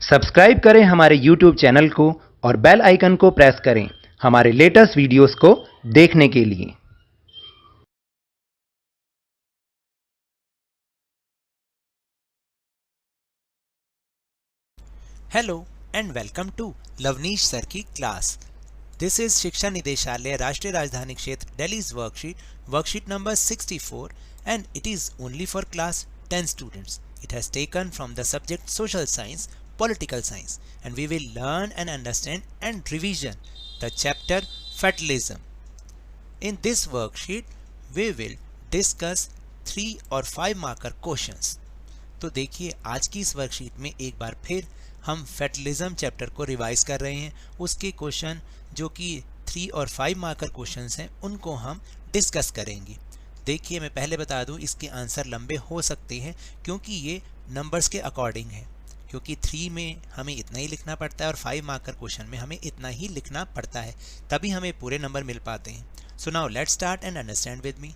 Subscribe करें हमारे YouTube channel को और बेल आइकन को प्रेस करें हमारे लेटेस्ट वीडियोस को देखने के लिए। Hello and welcome to Lavnish sir की क्लास। दिस इज शिक्षा निदेशालय राष्ट्रीय राजधानी क्षेत्र दिल्ली's worksheet number 64 and it is only for class 10 students. It has taken from the subject social science, political science, and we will learn and understand and revision the chapter fatalism. In this worksheet we will discuss 3 or 5 marker questions. तो देखिए आज की इस worksheet में एक बार फिर हम fatalism chapter को रिवाइज कर रहे हैं। उसके क्वेश्चन जो कि 3 और 5 मार्कर क्वेश्चंस हैं उनको हम डिस्कस करेंगे। देखिए मैं पहले बता दूं इसके आंसर लंबे हो सकते हैं क्योंकि ये नंबर्स के अकॉर्डिंग है, क्योंकि 3 में हमें इतना ही लिखना पड़ता है और 5 मार्कर क्वेश्चन में हमें इतना ही लिखना पड़ता है, तभी हमें पूरे नंबर मिल पाते हैं। So now let's start and understand with me.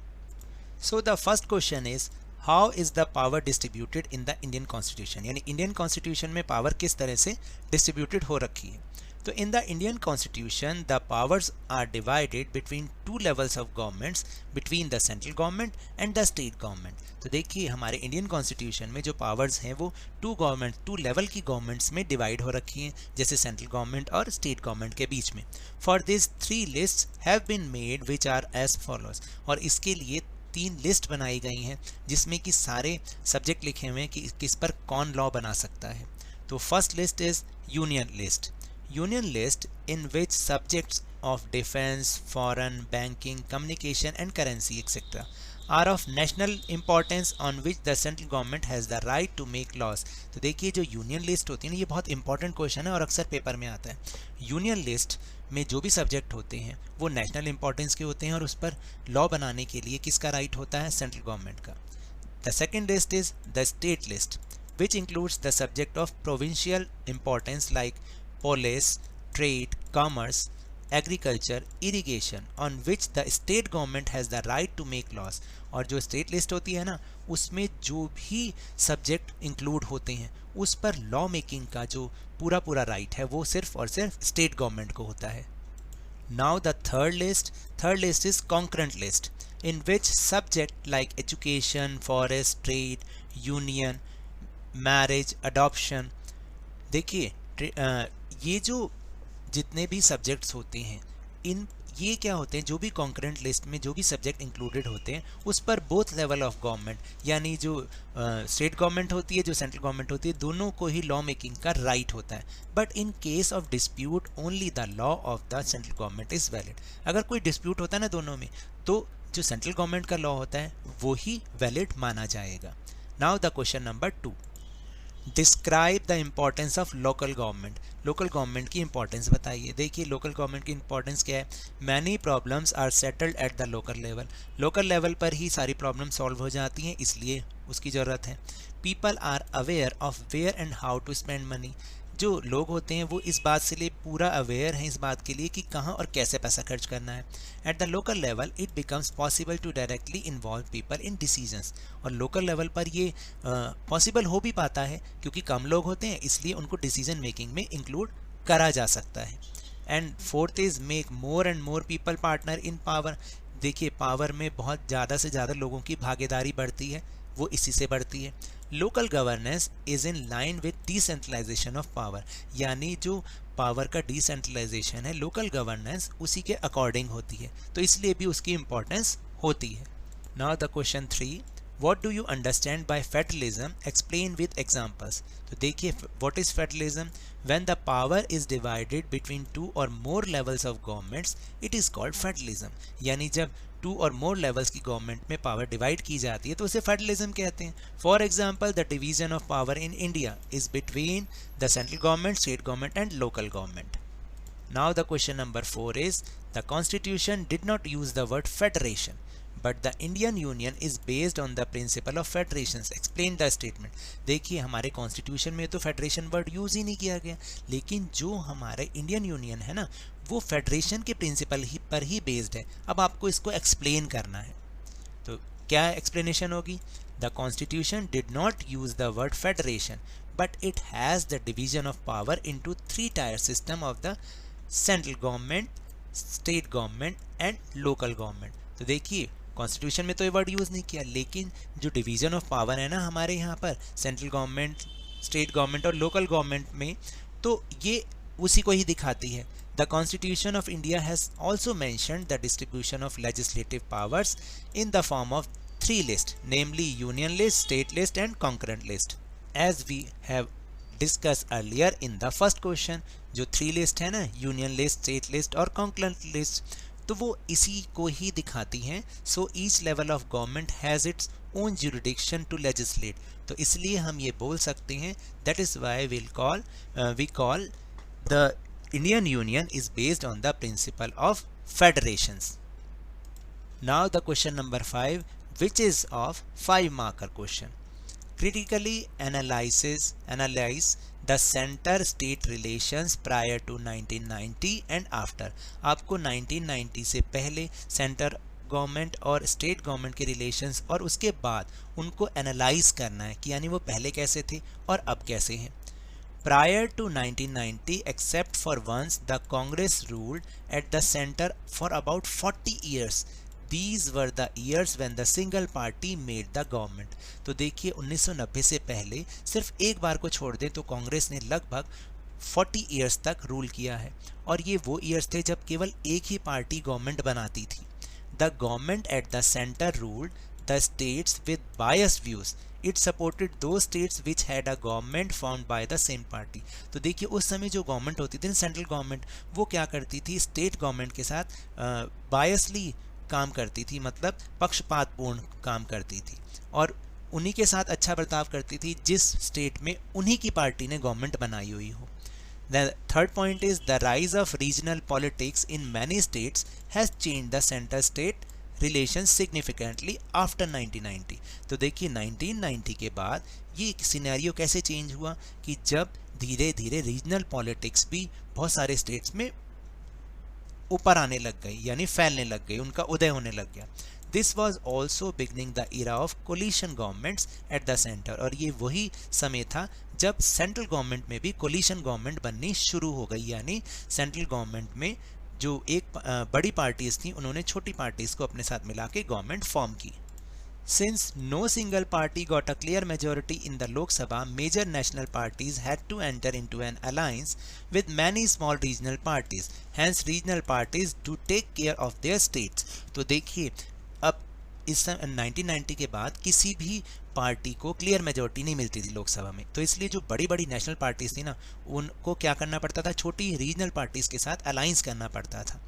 So the first question is how is the power distributed in the Indian constitution, यानी इंडियन कॉन्स्टिट्यूशन में पावर किस तरह से डिस्ट्रीब्यूटेड हो रखी है। तो in the Indian constitution the powers are divided between 2 levels of governments, between the central government and the state government. तो देखिए हमारे इंडियन कॉन्स्टिट्यूशन में जो पावर्स हैं वो 2 लेवल की गवर्नमेंट्स में डिवाइड हो रखी हैं, जैसे सेंट्रल गवर्नमेंट और स्टेट गवर्नमेंट के बीच में। For this 3 lists have been made which are as follows, और इसके लिए 3 लिस्ट बनाई गई हैं जिसमें कि सारे सब्जेक्ट लिखे हुए हैं कि किस पर कौन लॉ बना सकता है। तो first list is union list. Union list in which subjects of defence, foreign, banking, communication and currency etcetera are of national importance on which the central government has the right to make laws. तो देखिए जो union list होती है ना, ये बहुत important question है और अक्सर पेपर में आता है। यूनियन लिस्ट में जो भी सब्जेक्ट होते हैं वो नेशनल इंपॉर्टेंस के होते हैं और उस पर लॉ बनाने के लिए किसका राइट होता है, सेंट्रल गवर्नमेंट का। The second list is the state list which includes the subject of provincial importance like police, trade, commerce, agriculture, irrigation on which the state government has the right to make laws. और जो state list होती है ना, उसमें जो भी subject include होते हैं उस पर लॉ मेकिंग का जो पूरा राइट है वो सिर्फ और सिर्फ स्टेट गवर्नमेंट को होता है। Now the third list is concurrent list in which subject like education, forest, trade, union, marriage, adoption. देखिए ये जो जितने भी सब्जेक्ट्स होते हैं इन ये क्या होते हैं, जो भी कॉन्करेंट लिस्ट में जो भी सब्जेक्ट इंक्लूडेड होते हैं उस पर बोथ लेवल ऑफ गवर्नमेंट, यानी जो स्टेट गवर्नमेंट होती है, जो सेंट्रल गवर्नमेंट होती है, दोनों को ही लॉ मेकिंग का राइट होता है। But in case of dispute only the law of the central government is valid. अगर कोई डिस्प्यूट होता है ना दोनों में, तो जो सेंट्रल गवर्नमेंट का लॉ होता है वो ही वैलिड माना जाएगा। Now the question number 2, describe the importance of local government. Local government की इंपॉर्टेंस बताइए। देखिए लोकल गवर्नमेंट की इंपॉर्टेंस क्या है, many problems are settled at the local level. Local level पर ही सारी प्रॉब्लम सॉल्व हो जाती हैं, इसलिए उसकी ज़रूरत है। People are aware of where and how to spend money. जो लोग होते हैं वो इस बात से लिए पूरा अवेयर हैं, इस बात के लिए कि कहाँ और कैसे पैसा खर्च करना है। At the local level it becomes possible to directly involve people in decisions. और लोकल लेवल पर ये पॉसिबल हो भी पाता है क्योंकि कम लोग होते हैं, इसलिए उनको डिसीजन मेकिंग में इंक्लूड करा जा सकता है। And fourth is make more and more people partner in power. देखिए पावर में बहुत ज़्यादा से ज़्यादा लोगों की भागीदारी बढ़ती है, वो इसी से बढ़ती है। Local governance is in line with decentralisation of power, यानी जो पावर का डिसेंट्रलाइजेशन है, लोकल गवर्नेंस उसी के अकॉर्डिंग होती है, तो इसलिए भी उसकी इंपॉर्टेंस होती है। Now the question 3, what do you understand by federalism, explain with examples. तो देखिए what is federalism, when the power is divided between 2 or more levels of governments it is called federalism. यानी जब 2 or more levels की government में power divide की जाती है तो उसे फेडरलिज्म कहते हैं। For example the division of power in India is between the central government, state government and local government. Now the question number 4 is the constitution did not use the word federation but the Indian union is based on the principle of federation, explain the statement. देखिए हमारे constitution में तो federation word use ही नहीं किया गया, लेकिन जो हमारे इंडियन यूनियन है ना वो फेडरेशन के प्रिंसिपल पर ही बेस्ड है। अब आपको इसको एक्सप्लेन करना है, तो क्या एक्सप्लेनेशन होगी, The constitution did not use the word federation, but it has the division of power into three-tier system of the central government, state government and local government. तो देखिए कॉन्स्टिट्यूशन में तो ये वर्ड यूज़ नहीं किया, लेकिन जो डिवीजन ऑफ पावर है ना हमारे यहाँ पर सेंट्रल गवर्नमेंट, स्टेट गवर्नमेंट और लोकल गवर्नमेंट में, तो ये उसी को ही दिखाती है. The Constitution of India has also mentioned the distribution of legislative powers in the form of three lists, namely union list, state list and concurrent list. As we have discussed earlier in the first question, जो three list है ना, union list, state list और concurrent list, तो वो इसी को ही दिखाती हैं. So each level of government has its own jurisdiction to legislate. तो इसलिए हम ये बोल सकते हैं that is why we call the Indian Union is based on the principle of federations. Now the question number 5, which is of 5-marker question. Critically analyze the center-state relations prior to 1990 and after. आपको 1990 से पहले centre government और state government के relations और उसके बाद उनको analyse करना है कि यानी वो पहले कैसे थे और अब कैसे हैं. Prior to 1990, except for once, the Congress ruled at the center for about 40 years. These were the years when the single party made the government. तो देखिए 1990 से पहले सिर्फ एक बार को छोड़ दें तो कांग्रेस ने लगभग 40 इयर्स तक रूल किया है, और ये वो ईयर्स थे जब केवल एक ही पार्टी गवर्नमेंट बनाती थी. The government at the center ruled the states with biased views. It supported those states which had a government formed by the same party. तो देखिए उस समय जो गवर्नमेंट होती थी सेंट्रल गवर्नमेंट, वो क्या करती थी, स्टेट गवर्नमेंट के साथ बायसली काम करती थी, मतलब पक्षपातपूर्ण काम करती थी, और उन्हीं के साथ अच्छा बर्ताव करती थी जिस स्टेट में उन्हीं की पार्टी ने गवर्नमेंट बनाई हुई हो. The third point is the rise of regional politics in many states has changed the center-state relations significantly after 1990. तो देखिए 1990 के बाद ये सिनेरियो कैसे चेंज हुआ कि जब धीरे धीरे रीजनल पॉलिटिक्स भी बहुत सारे स्टेट्स में ऊपर आने लग गई, यानी फैलने लग गई, उनका उदय होने लग गया. This was also beginning the era of coalition governments at the centre. और ये वही समय था जब सेंट्रल गवर्नमेंट में भी कोलिशन गवर्नमेंट बननी शुरू हो गई, यानी सेंट्रल गवर्नमेंट में जो एक बड़ी पार्टीज थी उन्होंने छोटी पार्टीज को अपने साथ मिला के गवर्नमेंट फॉर्म की. Since no single party got a clear majority in the Lok Sabha, major national parties had to enter into an alliance with many small regional parties. Hence, regional parties do take care of their states. तो देखिए अब इस 1990 के बाद किसी भी party को clear majority नहीं मिलती थी लोकसभा में, तो इसलिए जो बड़ी बड़ी नेशनल पार्टीज थी ना, उनको क्या करना पड़ता था, छोटी रीजनल पार्टीज के साथ अलाइंस करना पड़ता था.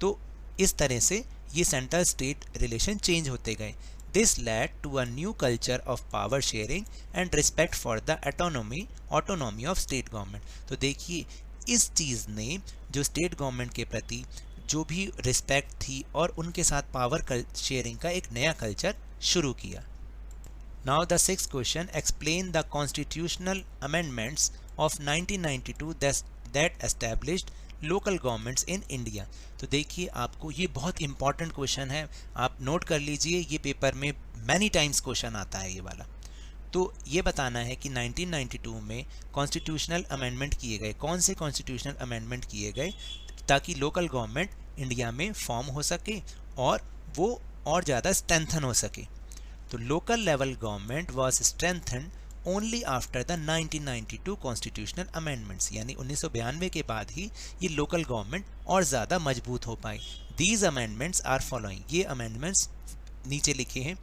तो इस तरह से ये सेंटर स्टेट रिलेशन चेंज होते गए. This led to a new culture of power sharing and respect for the autonomy of state government. तो देखिए इस चीज़ ने जो स्टेट गवर्नमेंट के प्रति जो भी रिस्पेक्ट थी और उनके साथ पावर शेयरिंग का एक नया कल्चर शुरू किया. Now the sixth question, explain the constitutional amendments of 1992 that established local governments in India. तो देखिए आपको ये बहुत इंपॉर्टेंट क्वेश्चन है, आप नोट कर लीजिए, ये पेपर में मैनी टाइम्स क्वेश्चन आता है ये वाला. तो ये बताना है कि 1992 में कॉन्स्टिट्यूशनल अमेंडमेंट किए गए, कौन से कॉन्स्टिट्यूशनल अमेंडमेंट किए गए ताकि लोकल गवर्नमेंट इंडिया में फॉर्म हो सके और वो और ज़्यादा स्ट्रेंथन हो सके. तो local level government was strengthen only after the 1992 constitutional amendments, यानी 1992 के बाद ही ये लोकल गवर्नमेंट और ज़्यादा मजबूत हो पाई. दीज अमेंडमेंट्स आर फॉलोइंग, ये अमेंडमेंट्स नीचे लिखे हैं.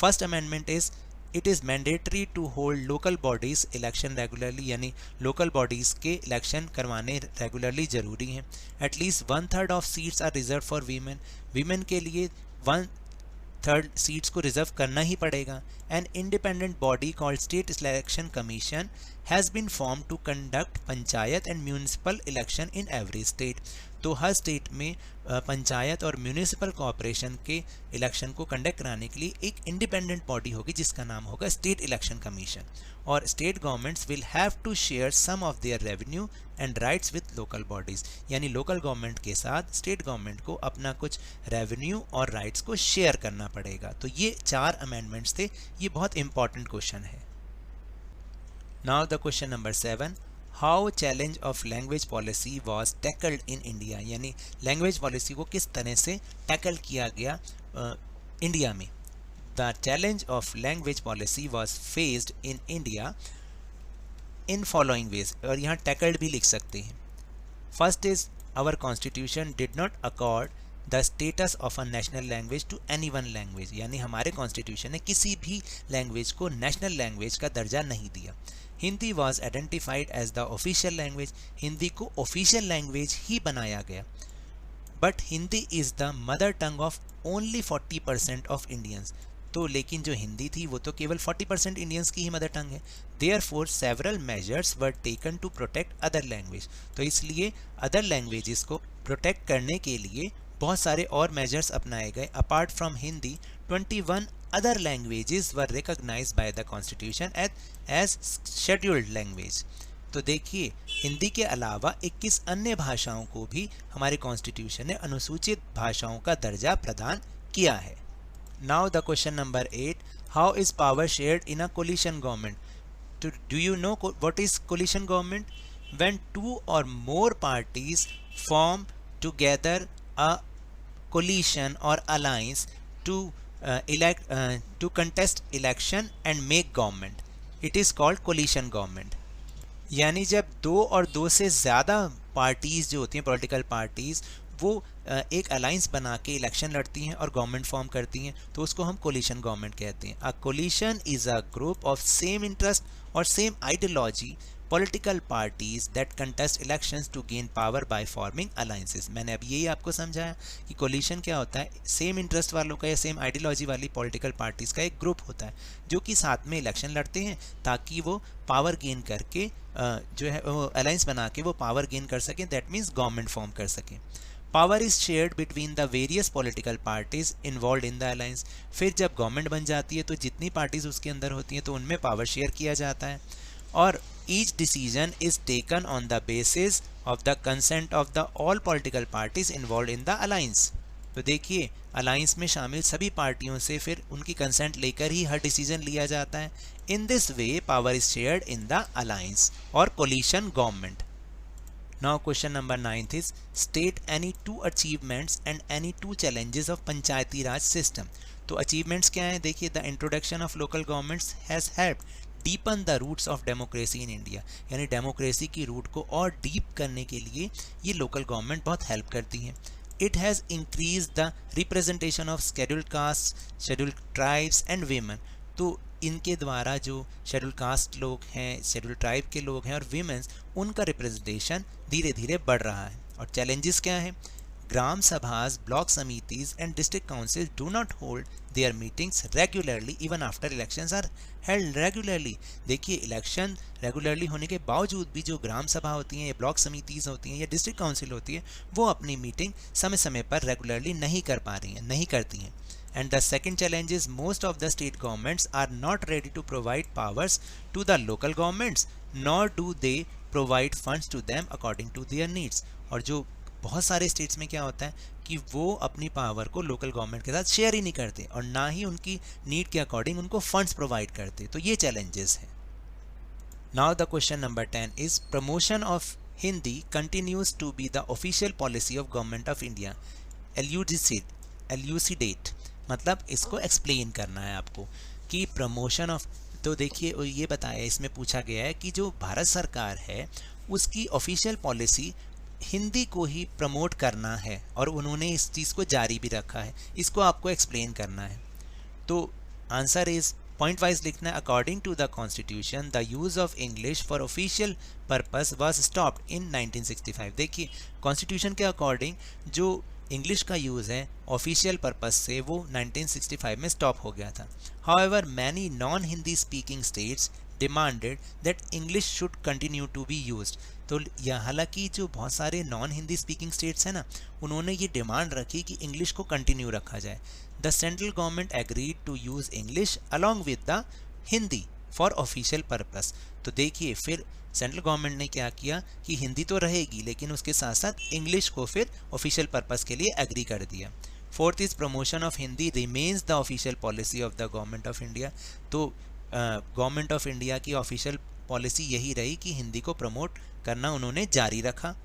First amendment is it is mandatory to hold local bodies election regularly, यानी लोकल बॉडीज़ के इलेक्शन करवाने रेगुलरली ज़रूरी हैं. At least 1/3 of seats are reserve for women, women के लिए 1/3 सीट्स को रिजर्व करना ही पड़ेगा. An independent body called state election commission has been form to conduct panchayat and municipal election in every state. तो हर स्टेट में पंचायत और म्यूनिसिपल कॉरपोरेशन के इलेक्शन को कंडक्ट कराने के लिए एक इंडिपेंडेंट बॉडी होगी जिसका नाम होगा स्टेट इलेक्शन कमीशन, और state governments will have to share some of their revenue and rights with local bodies, यानी लोकल गवर्नमेंट के साथ स्टेट गवर्नमेंट को अपना कुछ रेवेन्यू और राइट्स को शेयर करना पड़ेगा। तो ये 4 अमेंडमेंट्स थे, ये बहुत इंपॉर्टेंट क्वेश्चन है। Now the question number 7, how challenge of language policy was tackled in India, यानी लैंग्वेज पॉलिसी को किस तरह से टैकल किया गया इंडिया में। The challenge of language policy was faced in India in following ways, और यहाँ टैकल्ड भी लिख सकते हैं। First is our constitution did not accord the status of a national language to any one language, यानी हमारे constitution ने किसी भी लैंग्वेज को नेशनल लैंग्वेज का दर्जा नहीं दिया। Hindi was identified as the official language, Hindi को ऑफिशियल लैंग्वेज ही बनाया गया। But Hindi is the mother tongue of only 40% of Indians, तो लेकिन जो हिंदी थी वो तो केवल 40% इंडियंस की ही मदर टंग है। Therefore several measures were taken to protect other language, तो इसलिए अदर लैंग्वेजेस को प्रोटेक्ट करने के लिए बहुत सारे और मेजर्स अपनाए गए। Apart from Hindi 21 other languages were recognised by the constitution as scheduled language. तो देखिए, हिंदी के अलावा 21 अन्य भाषाओं को भी हमारे कॉन्स्टिट्यूशन ने अनुसूचित भाषाओं का दर्जा प्रदान किया है। Now the question number 8, how is power shared in a coalition government. तो do you know what is coalition government? When 2 or more parties form together a coalition or alliance to to contest election and make government, it is called coalition government। यानी जब 2 और 2 से ज़्यादा parties जो होती हैं, political parties, वो एक अलाइंस बना के इलेक्शन लड़ती हैं और गवर्नमेंट फॉर्म करती हैं, तो उसको हम कोलिशन गवर्नमेंट कहते हैं। A coalition is a group of same interest और same ideology political parties that contest elections to gain power by forming alliances. मैंने अभी यही आपको समझाया कि कोलिशन क्या होता है, सेम इंटरेस्ट वालों का या सेम आइडियोलॉजी वाली पॉलिटिकल पार्टीज़ का एक ग्रुप होता है जो कि साथ में इलेक्शन लड़ते हैं ताकि वो पावर गेन करके जो है वो अलाइंस बना के वो पावर गेन कर सकें, दैट मीन्स गवर्नमेंट फॉर्म कर सकें। Power is shared between the various political parties involve in the alliance. फिर जब गवर्नमेंट बन जाती है तो जितनी पार्टीज उसके अंदर होती हैं तो उनमें पावर शेयर किया जाता है, और each decision is taken on the basis of the consent of the all political parties involve in the alliance. तो देखिए, अलायंस में शामिल सभी पार्टियों से फिर उनकी कंसेंट लेकर ही हर डिसीजन लिया जाता है। In this way power is shared in the alliance और coalition government. Now question number 9 is state any 2 achievements and any 2 challenges of Panchayati Raj system। तो achievements क्या हैं? देखिए, the introduction of local governments has helped deepen the roots of democracy in India, यानी democracy की root को और deep करने के लिए ये लोकल गवर्नमेंट बहुत हेल्प करती हैं। It has increased the representation of scheduled castes, scheduled tribes and women। तो इनके द्वारा जो शेड्यूल कास्ट लोग हैं, शेड्यूल ट्राइब के लोग हैं और वीमेंस, उनका रिप्रेजेंटेशन धीरे धीरे बढ़ रहा है। और चैलेंजेस क्या हैं? Gram sabhas, block samitis and district council do not hold their meetings regularly even after elections are held regularly. देखिए, इलेक्शन रेगुलरली होने के बावजूद भी जो ग्राम सभा होती हैं या ब्लॉक समितिज होती हैं या डिस्ट्रिक्ट काउंसिल होती है, वो अपनी मीटिंग समय समय पर रेगुलरली नहीं कर पा रही हैं, नहीं करती हैं। And the second challenge is most of the state governments are not ready to provide powers to the local governments, nor do they provide funds to them according to their needs। और जो बहुत सारे states में क्या होता है कि वो अपनी पावर को लोकल गवर्नमेंट के साथ शेयर ही नहीं करते और ना ही उनकी नीड के अकॉर्डिंग उनको फंड्स प्रोवाइड करते। तो ये चैलेंजेस हैं। Now the question number 10 is promotion of Hindi continues to be the official policy of Government of India। elucidate मतलब इसको एक्सप्लेन करना है आपको कि प्रमोशन ऑफ, तो देखिए ये बताया, इसमें पूछा गया है कि जो भारत सरकार है उसकी ऑफिशियल पॉलिसी हिंदी को ही प्रमोट करना है और उन्होंने इस चीज़ को जारी भी रखा है, इसको आपको एक्सप्लेन करना है। तो आंसर इज पॉइंट वाइज लिखना है। According to the constitution the use of English for official purpose was stopped in 1965। देखिए, कॉन्स्टिट्यूशन के अकॉर्डिंग जो इंग्लिश का यूज़ है ऑफिशियल पर्पस से वो 1965 में स्टॉप हो गया था। However many non Hindi speaking states demanded that English should continue to be used. तो यह हालांकि जो बहुत सारे नॉन हिंदी स्पीकिंग स्टेट्स हैं ना, उन्होंने ये डिमांड रखी कि इंग्लिश को कंटिन्यू रखा जाए. The central government agreed to use English along with the Hindi for official purpose. तो देखिए फिर सेंट्रल गवर्नमेंट ने क्या किया कि हिंदी तो रहेगी लेकिन उसके साथ साथ इंग्लिश को फिर ऑफिशियल पर्पस के लिए एग्री कर दिया. Fourth is promotion of Hindi remains the official policy of the government of India. तो गवर्नमेंट ऑफ इंडिया की ऑफिशियल पॉलिसी यही रही कि हिंदी को प्रमोट करना उन्होंने जारी रखा.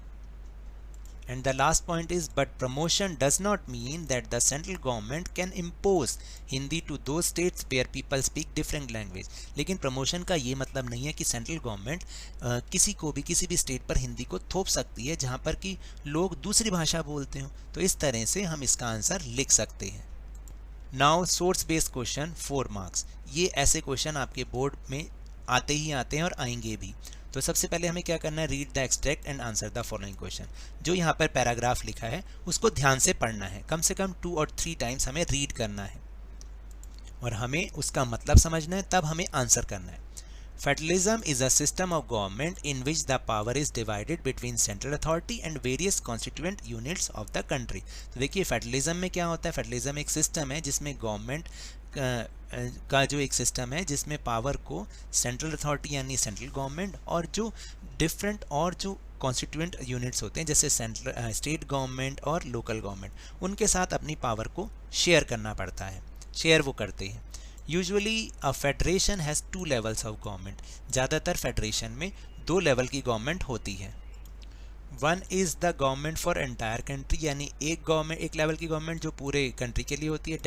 And the last point is, but promotion does not mean that the central government can impose Hindi to those states where people speak different language. लेकिन प्रमोशन का ये मतलब नहीं है कि सेंट्रल गवर्नमेंट किसी को भी किसी भी स्टेट पर हिंदी को थोप सकती है जहाँ पर कि लोग दूसरी भाषा बोलते हो. तो इस तरह से हम इसका आंसर लिख सकते हैं. Now source based question 4 marks. ये ऐसे क्वेश्चन आपके बोर्ड में आते ही आते हैं और आएंगे भी. तो सबसे पहले हमें क्या करना है, read the extract and answer the following question. जो यहाँ पर पैराग्राफ लिखा है उसको ध्यान से पढ़ना है, कम से कम 2 और 3 टाइम्स हमें रीड करना है और हमें उसका मतलब समझना है, तब हमें आंसर करना है. Federalism is a system of government in which the power is divided between central authority and various constituent units of the country. तो देखिए फेडरलिज्म में क्या होता है, फेडरलिज्म एक सिस्टम है जिसमें गवर्नमेंट का जो एक सिस्टम है जिसमें पावर को सेंट्रल अथॉरिटी यानी सेंट्रल गवर्नमेंट और जो डिफरेंट और जो कॉन्स्टिट्यूएंट यूनिट्स होते हैं जैसे सेंट्रल स्टेट गवर्नमेंट और लोकल गवर्नमेंट, उनके साथ अपनी पावर को शेयर करना पड़ता है, शेयर वो करते हैं. Usually a federation has 2 levels of government. ज़्यादातर फेडरेशन में 2 लेवल की गवर्नमेंट होती है. One is the government for entire country, यानी एक लेवल की गवर्नमेंट जो पूरे कंट्री के लिए होती है.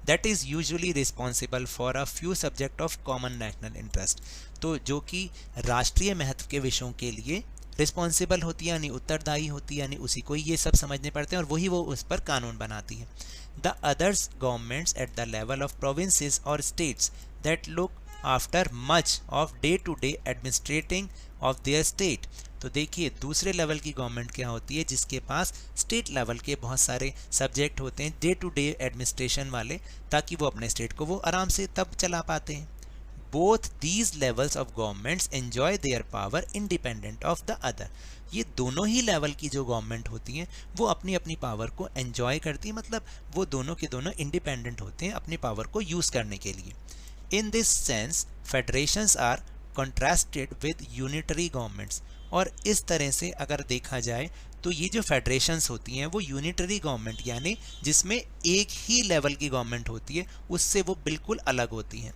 That is usually responsible for a few subject of common national interest. तो जो कि राष्ट्रीय महत्व के विषयों के लिए रिस्पॉन्सिबल होती है यानी उत्तरदायी होती है, यानी उसी को ये सब समझने पड़ते हैं और वही वो उस पर कानून बनाती है. The others governments at the level of provinces और states that look after much of day to day administrating of their state. तो देखिए दूसरे लेवल की गवर्नमेंट क्या होती है जिसके पास स्टेट लेवल के बहुत सारे सब्जेक्ट होते हैं डे टू डे एडमिनिस्ट्रेशन वाले, ताकि वो अपने स्टेट को वो आराम से तब चला पाते हैं. Both these levels of governments enjoy their power independent of the other. ये दोनों ही लेवल की जो गवर्नमेंट होती हैं वो अपनी अपनी पावर को एंजॉय करती है, मतलब वो दोनों के दोनों इंडिपेंडेंट होते हैं अपनी पावर को यूज़ करने के लिए. In this sense federations are contrasted with unitary governments. और इस तरह से अगर देखा जाए तो ये जो फेडरेशंस होती हैं वो यूनिटरी गवर्नमेंट यानी जिसमें एक ही लेवल की गवर्नमेंट होती है उससे वो बिल्कुल अलग होती हैं.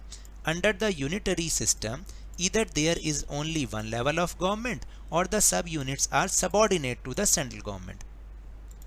Under the unitary system either there is only one level of government or the sub units are subordinate to the central government.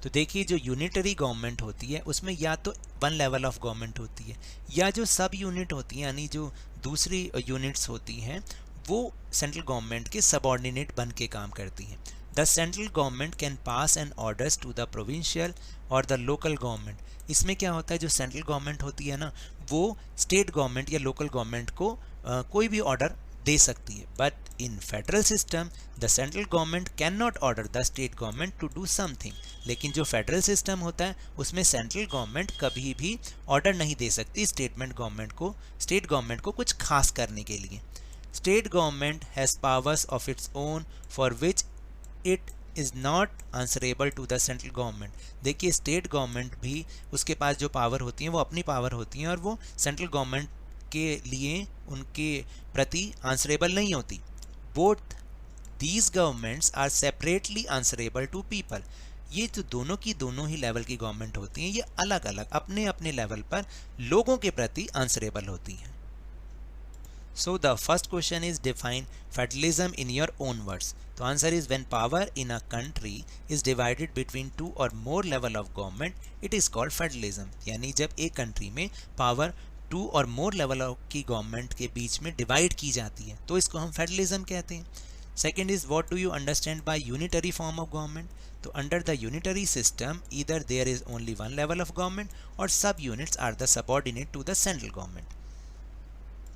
तो देखिए जो यूनिटरी गवर्नमेंट होती है उसमें या तो 1 लेवल ऑफ गवर्नमेंट होती है या जो सब यूनिट होती है यानी जो दूसरी यूनिट्स होती हैं वो सेंट्रल गवर्नमेंट के सबऑर्डिनेट बन के काम करती हैं. The central government can pass an orders to the provincial और द लोकल गवर्नमेंट. इसमें क्या होता है जो सेंट्रल गवर्नमेंट होती है ना वो स्टेट गवर्नमेंट या लोकल गवर्नमेंट को कोई भी ऑर्डर दे सकती है. But in federal system the central government can not order the state government to do something. लेकिन जो फेडरल सिस्टम होता है उसमें सेंट्रल गवर्नमेंट कभी भी ऑर्डर नहीं दे सकती स्टेट गवर्नमेंट को कुछ खास करने के लिए. State government has powers of its own for which it is not answerable to the central government. देखिए स्टेट गवर्नमेंट भी उसके पास जो पावर होती हैं वो अपनी पावर होती हैं और वो सेंट्रल गवर्नमेंट के लिए उनके प्रति आंसरेबल नहीं होती. Both these governments are separately answerable to people. ये जो दोनों की दोनों ही लेवल की गवर्नमेंट होती हैं ये अलग अलग अपने अपने लेवल पर लोगों के प्रति आंसरेबल होती हैं. So the first question is define federalism in your own words. The answer is when power in a country is divided between 2 or more level of government, it is called federalism. यानी जब एक country में power 2 or more level की government के बीच में divide की जाती है तो इसको हम फेडरलिज्म कहते हैं. Second is what do you understand by unitary form of government. तो under the unitary system either there is only 1 level of government और sub units are the subordinate to the central government.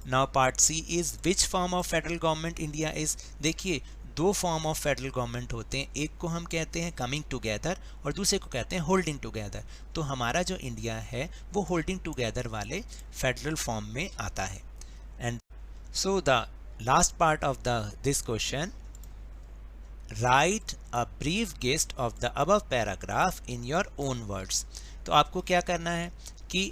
Now part C is which form of federal government India is. देखिए 2 form of federal government होते हैं, एक को हम कहते हैं coming together और दूसरे को कहते हैं होल्डिंग टुगेदर. तो हमारा जो इंडिया है वो होल्डिंग टुगेदर वाले फेडरल फॉर्म में आता है. And so the last part of this question, write a brief gist of the above paragraph in your own words. तो आपको क्या करना है कि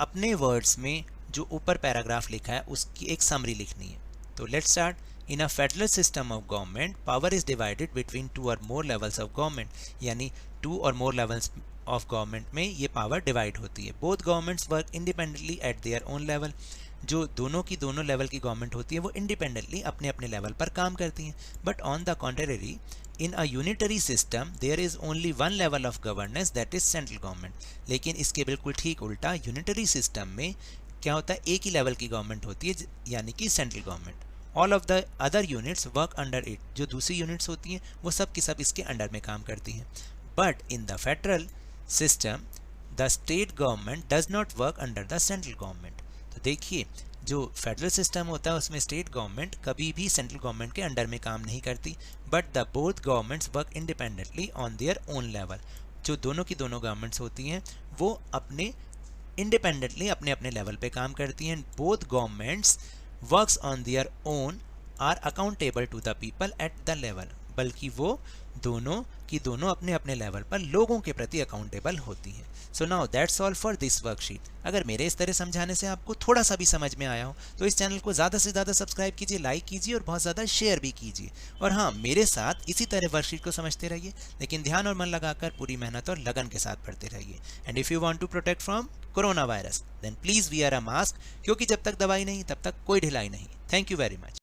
अपने वर्ड्स में जो ऊपर पैराग्राफ लिखा है उसकी एक समरी लिखनी है. तो let's start. In a federal system of government power is divided between 2 or more levels of government. यानी 2 or more levels of government में ये पावर डिवाइड होती है. Both governments work independently eight their own level. जो दोनों की दोनों level की गवर्नमेंट होती है वो इंडिपेंडेंटली अपने अपने लेवल पर काम करती हैं. But on the contrary, in a unitary system there is only one level of governance, that is central government. लेकिन इसके बिल्कुल ठीक उल्टा, यूनिटरी सिस्टम में क्या होता है, एक ही लेवल की गवर्नमेंट होती है, यानी कि central government. All of the other units work under it. जो दूसरी यूनिट्स होती हैं वो सब की सब इसके अंडर में काम करती हैं. But in the federal system the state government does not work under the central government. तो देखिए, जो फेडरल सिस्टम होता है उसमें स्टेट गवर्नमेंट कभी भी सेंट्रल गवर्नमेंट के अंडर में काम नहीं करती. But the both governments work independently on their own level. जो दोनों की दोनों गवर्नमेंट्स होती हैं वो अपने इंडिपेंडेंटली अपने अपने लेवल पे काम करती हैं. Both governments works on their own are accountable to the people at the level. बल्कि वो दोनों की दोनों अपने अपने लेवल पर लोगों के प्रति अकाउंटेबल होती हैं. So now that's all for this worksheet. अगर मेरे इस तरह समझाने से आपको थोड़ा सा भी समझ में आया हो तो इस चैनल को ज़्यादा से ज़्यादा सब्सक्राइब कीजिए, लाइक कीजिए और बहुत ज़्यादा शेयर भी कीजिए. और हाँ, मेरे साथ इसी तरह वर्कशीट को समझते रहिए, लेकिन ध्यान और मन लगाकर पूरी मेहनत और लगन के साथ पढ़ते रहिए. And if you want to protect from corona virus then please wear a mask, क्योंकि जब तक दवाई नहीं तब तक कोई ढिलाई नहीं. Thank you very much.